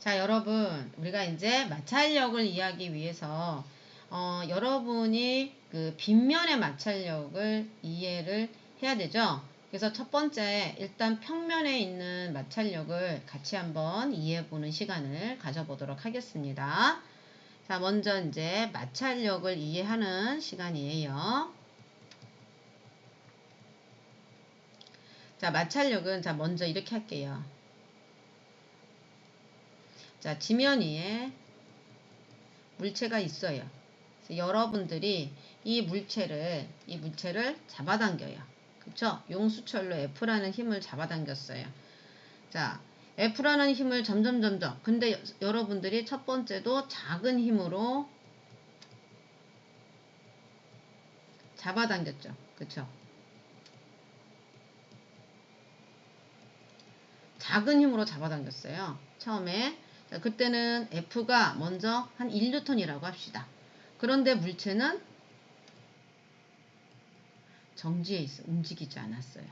자, 여러분, 우리가 이제 마찰력을 이해하기 위해서 여러분이 그 빗면의 마찰력을 이해를 해야 되죠. 그래서 첫 번째, 일단 평면에 있는 마찰력을 같이 한번 이해해 보는 시간을 가져보도록 하겠습니다. 자, 먼저 이제 마찰력을 이해하는 시간이에요. 자, 마찰력은 자, 먼저 이렇게 할게요. 자, 지면 위에 물체가 있어요. 그래서 여러분들이 이 물체를 잡아당겨요. 그쵸? 용수철로 F라는 힘을 잡아당겼어요. 자, F라는 힘을 점점. 근데 여러분들이 첫 번째도 작은 힘으로 잡아당겼죠. 그쵸? 작은 힘으로 잡아당겼어요. 처음에. 자, 그때는 F가 먼저 한 1N이라고 합시다. 그런데 물체는 정지해 있어. 움직이지 않았어요.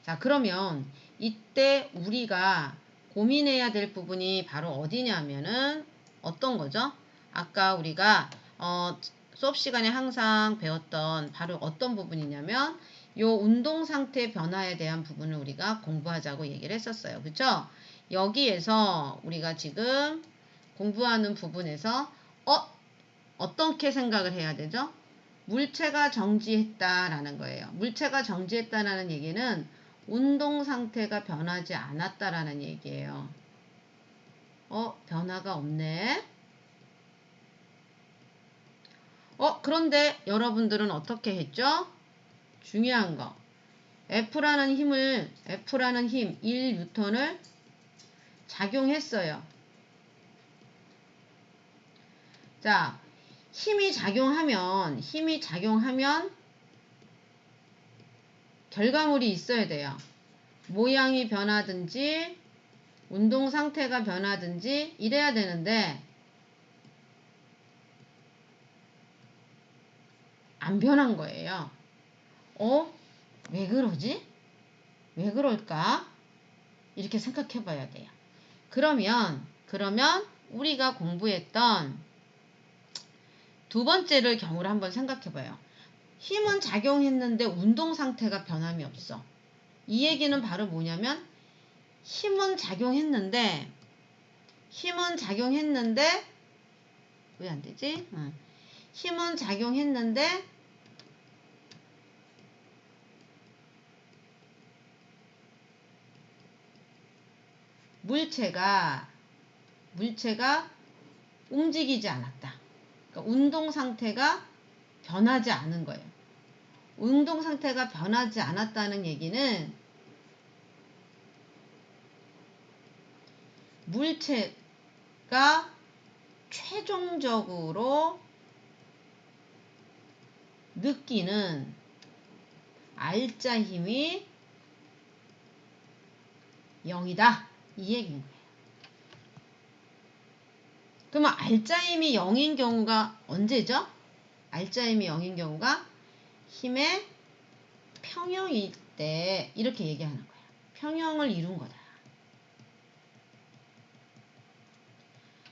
자, 그러면 이때 우리가 고민해야 될 부분이 바로 어디냐면은 어떤 거죠? 아까 우리가 수업 시간에 항상 배웠던 바로 어떤 부분이냐면 요 운동 상태 변화에 대한 부분을 우리가 공부하자고 얘기를 했었어요. 그쵸? 여기에서 우리가 지금 공부하는 부분에서 어떻게 생각을 해야 되죠? 물체가 정지했다라는 거예요. 물체가 정지했다라는 얘기는 운동 상태가 변하지 않았다라는 얘기예요. 변화가 없네. 그런데 여러분들은 어떻게 했죠? 중요한 거. F라는 힘 1N을 작용했어요. 자, 힘이 작용하면 결과물이 있어야 돼요. 모양이 변하든지 운동 상태가 변하든지 이래야 되는데 안 변한 거예요. 왜 그러지? 왜 그럴까? 이렇게 생각해 봐야 돼요. 그러면 우리가 공부했던 두 번째를 경우를 한번 생각해 봐요. 힘은 작용했는데 운동 상태가 변함이 없어. 이 얘기는 바로 뭐냐면 힘은 작용했는데 왜 안 되지? 힘은 작용했는데 물체가 움직이지 않았다. 그러니까 운동 상태가 변하지 않은 거예요. 운동 상태가 변하지 않았다는 얘기는 물체가 최종적으로 느끼는 알짜 힘이 0이다. 이 얘기인 거예요. 그러면 알짜 힘이 0인 경우가 언제죠? 알짜 힘이 0인 경우가 힘의 평형일 때 이렇게 얘기하는 거예요. 평형을 이룬 거다.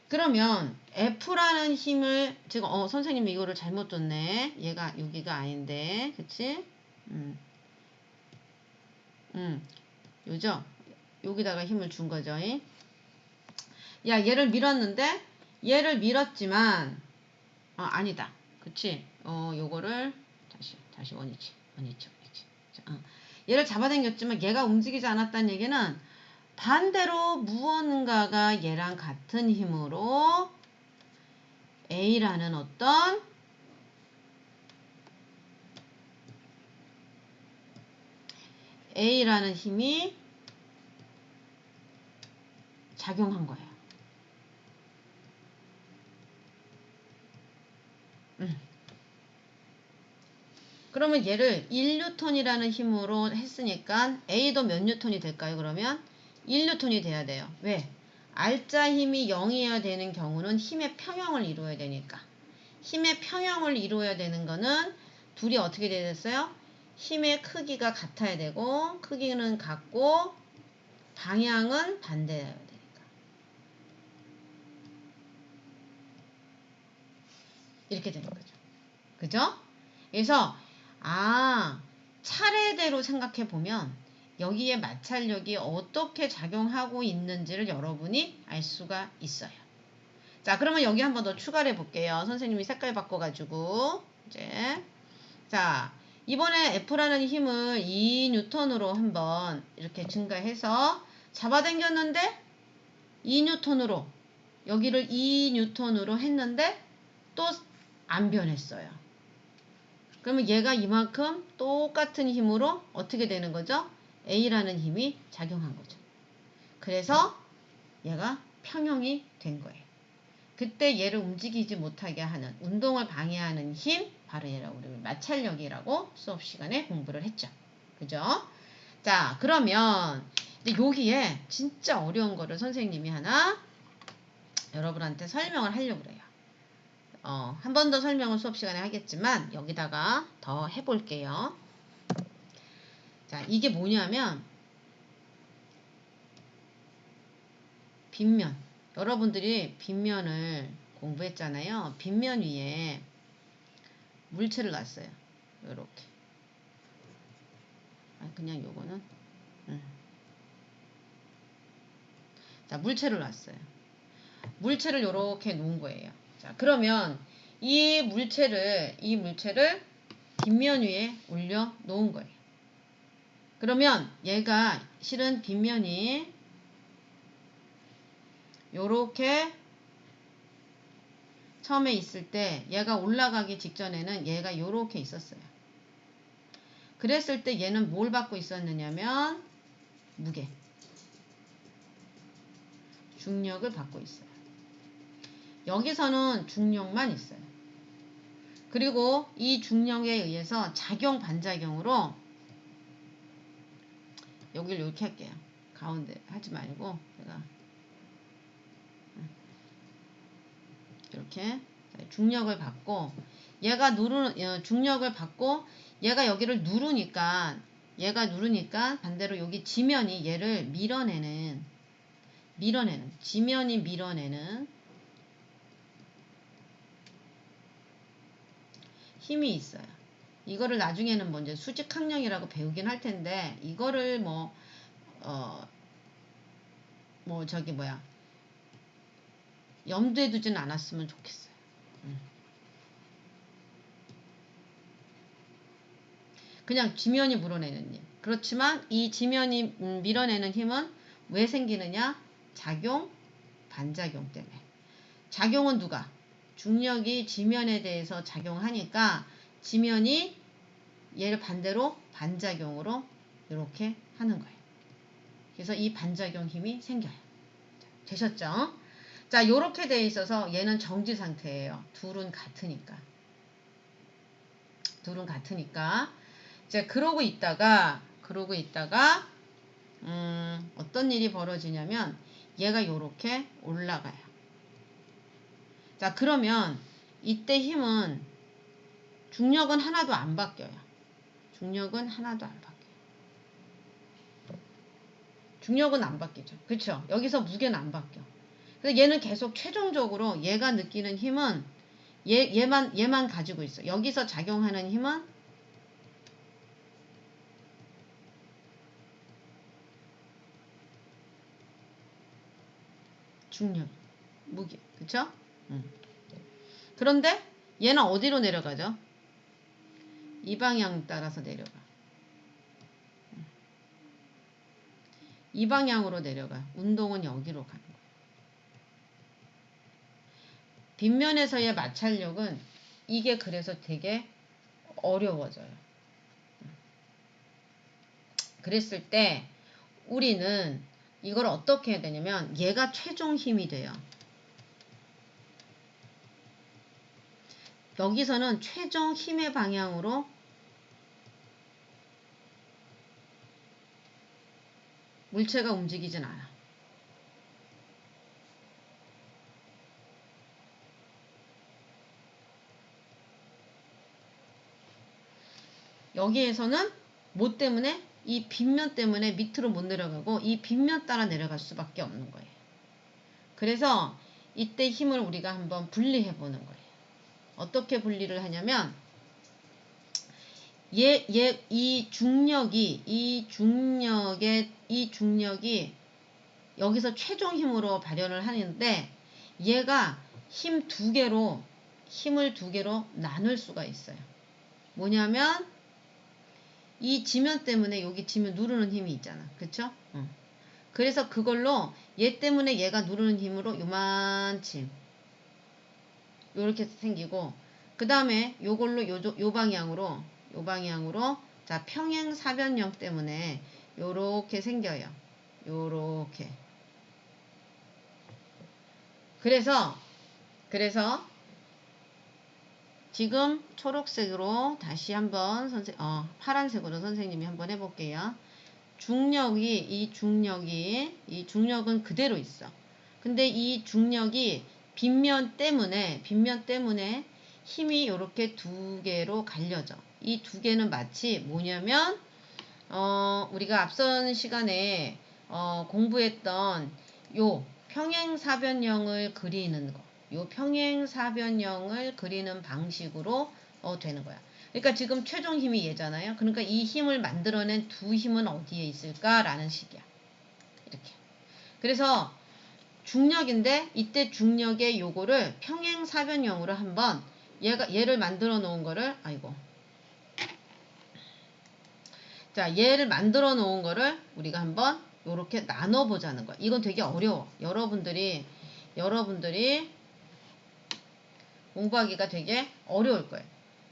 그러면 F라는 힘을 지금 선생님이 이거를 잘못 뒀네. 얘가 여기가 아닌데, 그치? 요죠? 여기다가 힘을 준 거죠. 야, 얘를 밀었는데 얘를 밀었지만 아니다. 그치? 요거를 다시 원위치. 자, 얘를 잡아당겼지만 얘가 움직이지 않았다는 얘기는 반대로 무언가가 얘랑 같은 힘으로 A라는 어떤 힘이 작용한 거예요. 그러면 얘를 1N이라는 힘으로 했으니까 A도 몇 뉴턴이 될까요? 그러면 1N이 돼야 돼요. 왜? 알짜 힘이 0이어야 되는 경우는 힘의 평형을 이루어야 되니까. 힘의 평형을 이루어야 되는 거는 둘이 어떻게 돼야 됐어요? 힘의 크기가 같아야 되고, 크기는 같고 방향은 반대여야 되니까. 이렇게 되는 거죠. 그죠? 그래서 차례대로 생각해 보면 여기에 마찰력이 어떻게 작용하고 있는지를 여러분이 알 수가 있어요. 자, 그러면 여기 한 번 더 추가를 해볼게요. 선생님이 색깔 바꿔가지고 이제 자, 이번에 F라는 힘을 2N으로 한번 이렇게 증가해서 잡아당겼는데 2N으로 여기를 2N으로 했는데 또 안 변했어요. 그러면 얘가 이만큼 똑같은 힘으로 어떻게 되는 거죠? A라는 힘이 작용한 거죠. 그래서 얘가 평형이 된 거예요. 그때 얘를 움직이지 못하게 하는 운동을 방해하는 힘, 바로 얘라고 우리 마찰력이라고 수업 시간에 공부를 했죠. 그죠? 자, 그러면 이제 여기에 진짜 어려운 거를 선생님이 하나 여러분한테 설명을 하려고 그래요. 한 번 더 설명을 수업 시간에 하겠지만 여기다가 더 해볼게요. 자, 이게 뭐냐면 빗면. 여러분들이 빗면을 공부했잖아요. 빗면 위에 물체를 놨어요. 요렇게. 그냥 요거는 자, 물체를 놨어요. 물체를 요렇게 놓은 거예요. 자, 그러면 이 물체를 빗면 위에 올려 놓은 거예요. 그러면 얘가 실은 빗면이 요렇게 처음에 있을 때 얘가 올라가기 직전에는 얘가 요렇게 있었어요. 그랬을 때 얘는 뭘 받고 있었느냐면 무게, 중력을 받고 있어요. 여기서는 중력만 있어요. 그리고 이 중력에 의해서 작용, 반작용으로 여기를 이렇게 할게요. 가운데 하지 말고 제가 이렇게 중력을 받고 얘가 중력을 받고 얘가 여기를 누르니까 반대로 여기 지면이 얘를 밀어내는 지면이 밀어내는 힘이 있어요. 이거를 나중에는 뭐 이제 수직항력이라고 배우긴 할 텐데 이거를 염두에 두진 않았으면 좋겠어요. 그냥 지면이 물어내는 힘. 그렇지만 이 지면이 밀어내는 힘은 왜 생기느냐? 작용, 반작용 때문에. 작용은 누가? 중력이 지면에 대해서 작용하니까 지면이 얘를 반대로 반작용으로 이렇게 하는 거예요. 그래서 이 반작용 힘이 생겨요. 되셨죠? 자, 요렇게 돼 있어서 얘는 정지 상태예요. 둘은 같으니까. 이제 그러고 있다가 어떤 일이 벌어지냐면 얘가 요렇게 올라가요. 자, 그러면 이때 힘은 중력은 하나도 안 바뀌어요. 중력은 안 바뀌죠. 그쵸? 여기서 무게는 안 바뀌어. 그래서 얘는 계속 최종적으로 얘가 느끼는 힘은 얘만 가지고 있어. 여기서 작용하는 힘은 중력, 무게. 그쵸? 그런데 얘는 어디로 내려가죠? 이 방향 따라서 내려가. 이 방향으로 내려가. 운동은 여기로 가는 거야. 빗면에서의 마찰력은 이게 그래서 되게 어려워져요. 그랬을 때 우리는 이걸 어떻게 해야 되냐면 얘가 최종 힘이 돼요. 여기서는 최종 힘의 방향으로 물체가 움직이진 않아. 여기에서는 뭐 때문에? 이 빗면 때문에 밑으로 못 내려가고 이 빗면 따라 내려갈 수밖에 없는 거예요. 그래서 이때 힘을 우리가 한번 분리해 보는 거예요. 어떻게 분리를 하냐면 이 중력이 여기서 최종 힘으로 발현을 하는데 얘가 힘을 두 개로 나눌 수가 있어요. 뭐냐면 이 지면 때문에 여기 지면 누르는 힘이 있잖아. 그쵸? 그래서 그걸로 얘 때문에 얘가 누르는 힘으로 요만치 요렇게 생기고 그 다음에 요걸로 요 방향으로 자 평행사변형 때문에 요렇게 생겨요. 요렇게. 그래서 지금 초록색으로 다시 한번 파란색으로 선생님이 한번 해볼게요. 이 중력은 그대로 있어. 근데 이 중력이 빗면 때문에 힘이 이렇게 두 개로 갈려져. 이 두 개는 마치 뭐냐면 우리가 앞선 시간에 공부했던 요 평행사변형을 그리는 거. 요 평행사변형을 그리는 방식으로 되는 거야. 그러니까 지금 최종 힘이 얘잖아요. 그러니까 이 힘을 만들어낸 두 힘은 어디에 있을까라는 식이야. 이렇게. 그래서 중력인데 이때 중력의 요거를 평행사변형으로 한번 얘를 만들어 놓은 거를 얘를 만들어 놓은 거를 우리가 한번 요렇게 나눠 보자는 거야. 이건 되게 어려워. 여러분들이 공부하기가 되게 어려울 거예요.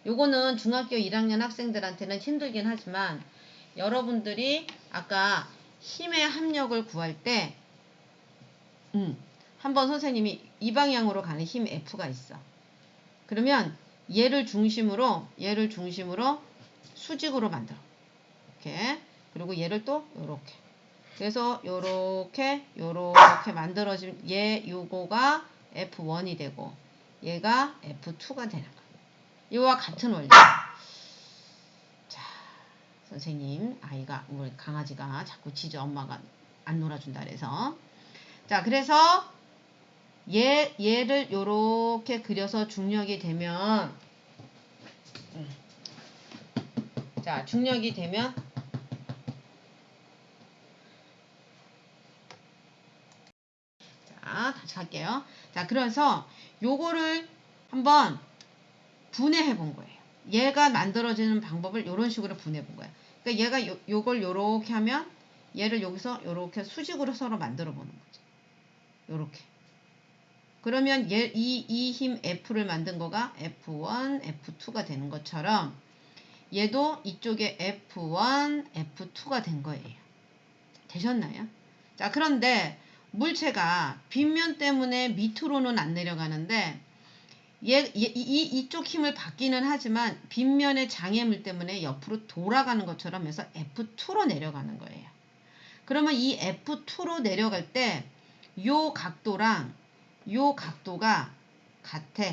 요거는 중학교 1학년 학생들한테는 힘들긴 하지만 여러분들이 아까 힘의 합력을 구할 때 한번 선생님이 이 방향으로 가는 힘 F가 있어. 그러면 얘를 중심으로 수직으로 만들어. 이렇게. 그리고 얘를 또 요렇게. 그래서 요렇게 만들어진 요거가 F1이 되고 얘가 F2가 되는 거야. 이와 같은 원리. 자, 선생님, 우리 강아지가 자꾸 짖어. 엄마가 안 놀아준다 그래서. 자, 그래서 얘를 요렇게 그려서 중력이 되면 자, 다시 할게요. 자, 그래서 요거를 한번 분해해 본 거예요. 얘가 만들어지는 방법을 이런 식으로 분해해 본 거예요. 그러니까 얘가 요걸 요렇게 하면 얘를 여기서 요렇게 수직으로 서로 만들어 보는 거죠. 요렇게. 그러면 이 힘 F를 만든 거가 F1, F2가 되는 것처럼 얘도 이쪽에 F1, F2가 된 거예요. 되셨나요? 자, 그런데 물체가 빗면 때문에 밑으로는 안 내려가는데 이쪽 힘을 받기는 하지만 빗면의 장애물 때문에 옆으로 돌아가는 것처럼 해서 F2로 내려가는 거예요. 그러면 이 F2로 내려갈 때 요 각도랑 요 각도가 같아.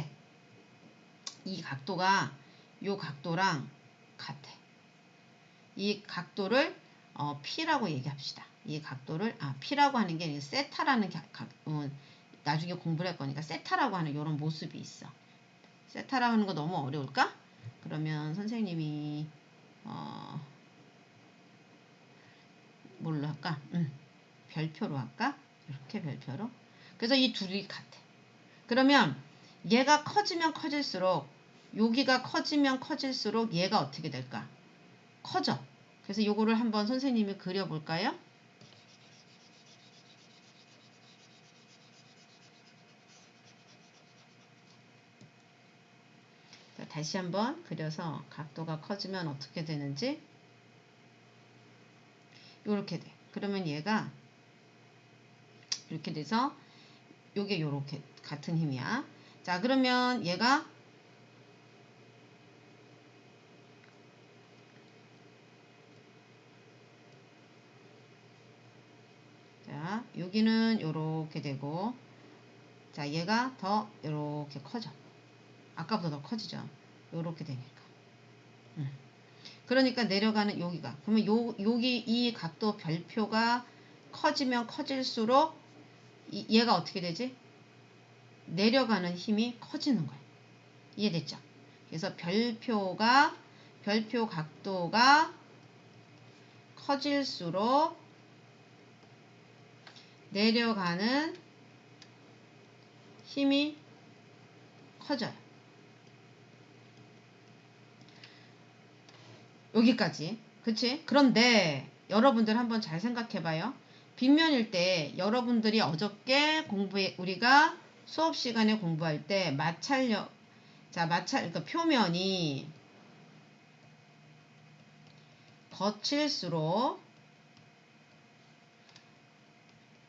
요 각도랑 같아. 이 각도를 P라고 얘기합시다. 이 각도를 P라고 하는 게 세타라는 나중에 공부를 할 거니까 세타라고 하는 이런 모습이 있어. 세타라고 하는 거 너무 어려울까? 그러면 선생님이 뭘로 할까? 별표로 할까? 이렇게 별표로. 그래서 이 둘이 같아. 그러면 얘가 커지면 커질수록 여기가 커지면 커질수록 얘가 어떻게 될까? 커져. 그래서 요거를 한번 선생님이 그려볼까요? 자, 다시 한번 그려서 각도가 커지면 어떻게 되는지 요렇게 돼. 그러면 얘가 이렇게 돼서 요게 요렇게 같은 힘이야. 자, 그러면 얘가 자, 여기는 요렇게 되고 자, 얘가 더 요렇게 커져. 아까보다 더 커지죠. 요렇게 되니까. 그러니까 내려가는 여기가. 그러면 여기 이 각도 별표가 커지면 커질수록 얘가 어떻게 되지? 내려가는 힘이 커지는 거야. 이해됐죠? 그래서 별표 각도가 커질수록 내려가는 힘이 커져요. 여기까지. 그치? 그런데 여러분들 한번 잘 생각해봐요. 빗면일 때 여러분들이 어저께 우리가 수업 시간에 공부할 때 그러니까 표면이 거칠수록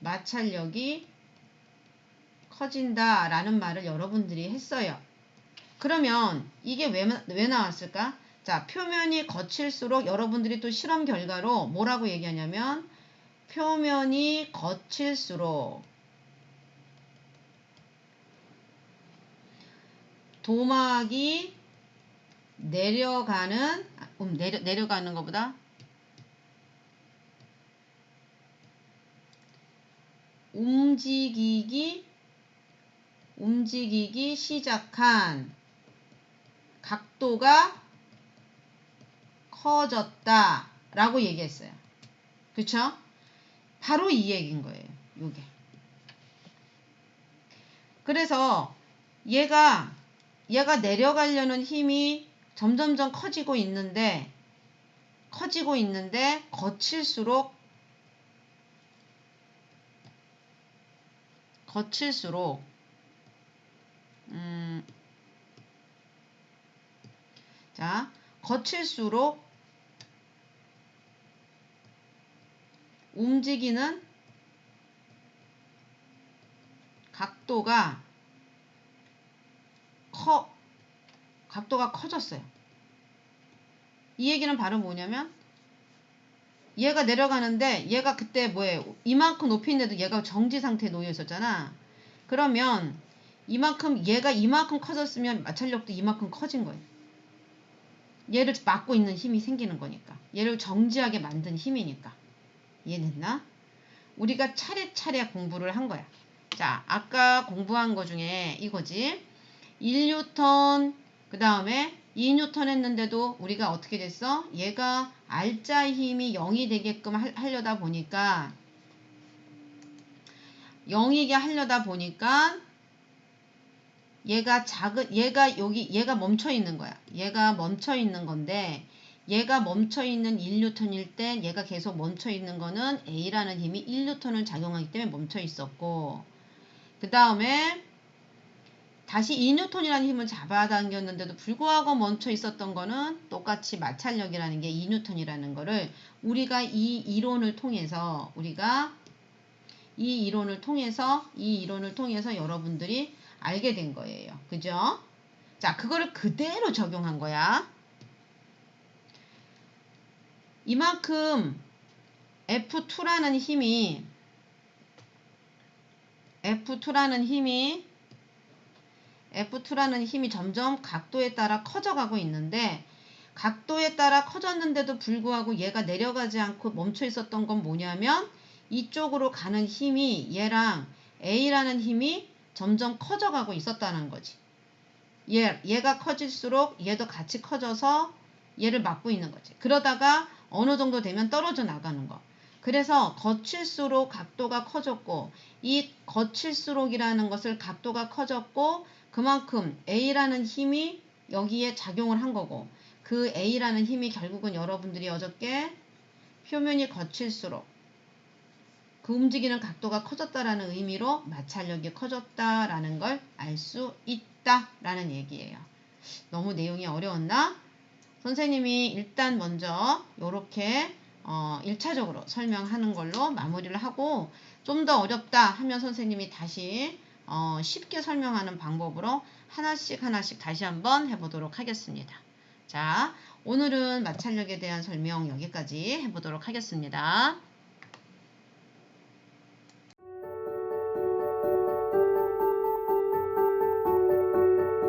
마찰력이 커진다 라는 말을 여러분들이 했어요. 그러면 이게 왜 나왔을까? 자, 표면이 거칠수록 여러분들이 또 실험 결과로 뭐라고 얘기하냐면 표면이 거칠수록 도막이 내려가는 것보다 움직이기 시작한 각도가 커졌다 라고 얘기했어요. 그쵸? 바로 이 얘기인 거예요. 요게. 그래서 얘가 내려가려는 힘이 점점점 커지고 있는데 거칠수록 움직이는 각도가 커졌어요. 이 얘기는 바로 뭐냐면 얘가 내려가는데 얘가 그때 뭐예요? 이만큼 높이인데도 얘가 정지 상태에 놓여 있었잖아. 그러면 얘가 이만큼 커졌으면 마찰력도 이만큼 커진 거예요. 얘를 막고 있는 힘이 생기는 거니까. 얘를 정지하게 만든 힘이니까. 이해됐나? 우리가 차례차례 공부를 한 거야. 자, 아까 공부한 거 중에 이거지. 1뉴턴 그 다음에 2뉴턴 했는데도 우리가 어떻게 됐어? 얘가 R자 힘이 0이 되게끔 하려다 보니까 0이게 하려다 보니까 얘가 멈춰 있는 거야. 얘가 멈춰 있는 건데 얘가 멈춰 있는 1뉴턴일 때 얘가 계속 멈춰 있는 거는 A라는 힘이 1뉴턴을 작용하기 때문에 멈춰 있었고 그 다음에 다시 2뉴턴이라는 힘을 잡아당겼는데도 불구하고 멈춰 있었던 거는 똑같이 마찰력이라는 게 2뉴턴이라는 거를 우리가 이 이론을 통해서 여러분들이 알게 된 거예요. 그죠? 자, 그거를 그대로 적용한 거야. 이만큼 F2라는 힘이 점점 각도에 따라 커져가고 있는데 각도에 따라 커졌는데도 불구하고 얘가 내려가지 않고 멈춰 있었던 건 뭐냐면 이쪽으로 가는 힘이 얘랑 A라는 힘이 점점 커져가고 있었다는 거지. 얘가 커질수록 얘도 같이 커져서 얘를 막고 있는 거지. 그러다가 어느 정도 되면 떨어져 나가는 거. 그래서 거칠수록 각도가 커졌고 이 거칠수록이라는 것을 각도가 커졌고 그만큼 A라는 힘이 여기에 작용을 한 거고 그 A라는 힘이 결국은 여러분들이 어저께 표면이 거칠수록 그 움직이는 각도가 커졌다라는 의미로 마찰력이 커졌다라는 걸 알 수 있다라는 얘기예요. 너무 내용이 어려웠나? 선생님이 일단 먼저 이렇게 1차적으로 설명하는 걸로 마무리를 하고 좀 더 어렵다 하면 선생님이 다시 쉽게 설명하는 방법으로 하나씩 다시 한번 해보도록 하겠습니다. 자, 오늘은 마찰력에 대한 설명 여기까지 해보도록 하겠습니다.